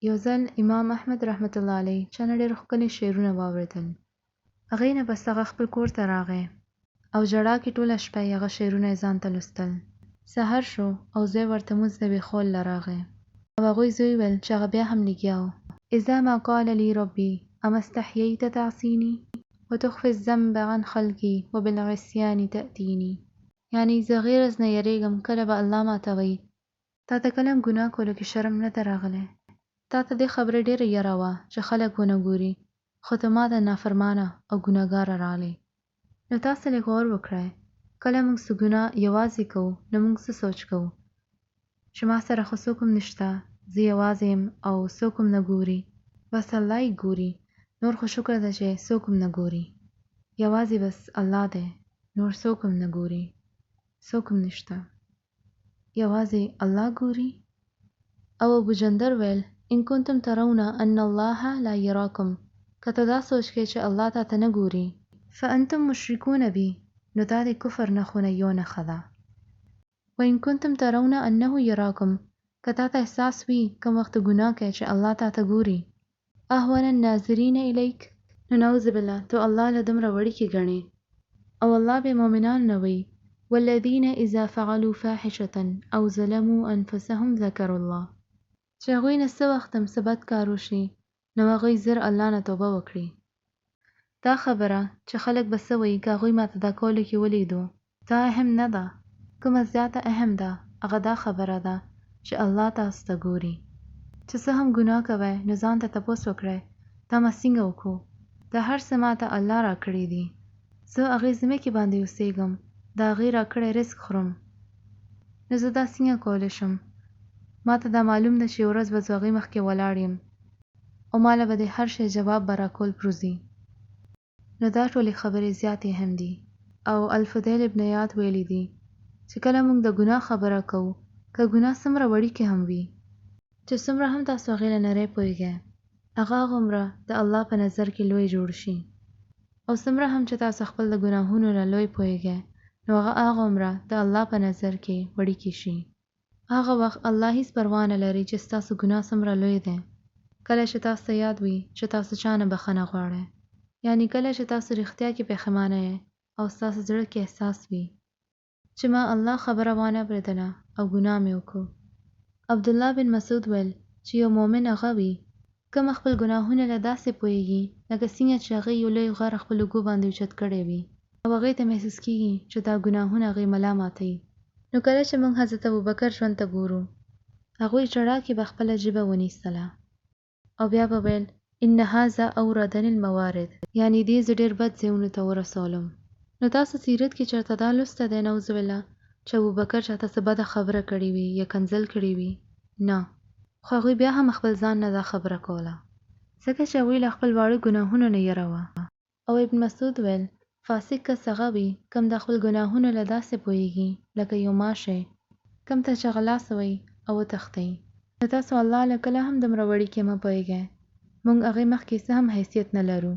یو ځل امام احمد رحمت الله علیه چا نه ډېر ښکلي شعرونه واورېدل. هغې نه پس هغه خپل کور ته راغی او ژړا کې ټوله شپه یې هغه شعرونه یې ځان ته لوستل. سحر شو او زوی ورته مونځ ته بېخول له راغی او هغوی زوی ویل چې هغه بیا هم لګیا و. اذا ما قال لي ربي اما استحييت تعصيني وتخفي الذنب عن خلقي وبالعصيان تأتيني. یعنی زه غیرز نه یریږم کله به الله ماته وایي تا ته کله هم ګناه کولو کې شرم نه ده راغلی. تا ته دې خبرې ډېره یره وه چې خلک ونه ګوري خو ته ما ته نافرمانه او ګناهګاره راغلې. نو تاسو لږ غور وکړئ کله موږ څه ګناه یوازې کوو نو موږ څه سوچ کوو چې ما سره خو څوک هم نشته، زه یوازې یم او څوک هم نه ګوري، بس الله یې ګوري. نور خو شکر ده چې څوک هم نه ګوري، یوازې بس الله دی، نور څوک هم نه ګوري، څوک هم نشته، یوازې الله ګوري. او ابو جندر ویل ان کنتم ترون ان الله لا یراکم، که ته دا سوچ کې چې الله تا ته نه ګوري فانتم مشرکون بی، نو دا د کفر نښونه یو نښه ده. وان کنتم ترون انه یراکم، که تا ته احساس وي کوم وخت ګناه کوي چې الله تا ته ګوري اهون الناظرین الیک، نو نعوذ بالله تو الله له دومره وړوکي ګڼې. او الله به مؤمنان نه وایي والذین اذا فعلوا فاحشة او ظلموا انفسهم ذکروا الله، چې هغوی نه څه وخت هم څه بد کار وشي نو هغوی زر الله نه توبه وکړي. دا خبره چې خلک به څه وایي که هغوی ماته دا کولو کې ولیدو دا اهم نه ده. کومه زیاته اهم ده هغه دا خبره ده چې الله تاسو ته ګوري. چې څه هم ګناه کوئ نو ځان ته تپوس وکړئ دا ما څنګه وکړو، دا هر څه ماته الله راکړي دي، زه هغې ځمکې باندې اوسېږم، د هغې راکړی رزق خورم، نو زه دا څنګه کولی شم؟ ماته دا معلوم ده چې یو ورځ به زه هغې مخکې ولاړ یم او ماله به د هر شی جواب به راکول پروزي. نو دا ټولې خبرې زیاتې هم دي. او الفضیل ابن عیاض ویلي دي چې کله موږ د ګناه خبره کوو که ګناه څومره وړوکې هم وي چې څومره هم تاسو هغې له نری پوهېږئ هغه هغومره د الله په نظر کې لوی جوړ شي، او څومره هم چې تاسو خپل د ګناهونو نه لوی پوهېږئ نو هغه هغومره د الله په نظر کې وړوکي شي. هغه وخت الله هیڅ پروا نه لري چې ستاسو ګناه څومره لوی دی. کله چې تاسو ته یاد وي چې تاسو چا نه بخښنه غواړئ، یعنی کله چې تاسو رښتیا کې پښیمانه یې او ستاسو زړه کې احساس وي چې ما الله خبره وانه اورېدله او ګناه مې وکړو. عبدالله بن مسعود ویل چې یو مؤمن هغه وي کوم خپل ګناهونه له داسې پوهېږي لکه څنګه چې هغې یو لوی غر خپل اوږو باندې اوچت کړی وي او هغې ته محسوس کېږي چې دا ګناهونه هغې ملا ماتوي. نو کله چې موږ حضرت ابوبکر ژوند ته ګورو هغوی ژړا کې به خپله ژبه ونیسله او بیا به ویل ان هذا اوردني الموارد، یعنی دې زه ډېر بد ځایونو ته ورسولم. نو تاسو سیرت کې چېرته دا لوسته دی نعوذ بالله چې ابوبکر چاته څه بده خبره کړې وي یا کنځل کړي وي؟ نه، خو هغوی بیا هم خپل ځان نه دا خبره کوله ځکه چې هغوی له خپل واړه ګناهونو نه یره وه. او ابن مسعود ویل فاسق کس هغه وي کوم د خپل ګناهونو له داسې پوهېږي لکه یو ماشی کوم ته چې غلا سوی او وتښتئ. نو تاسو الله له کله هم دومره وړوکي مه پوهېږئ، موږ هغې مخکې څه هم حیثیت نه لرو.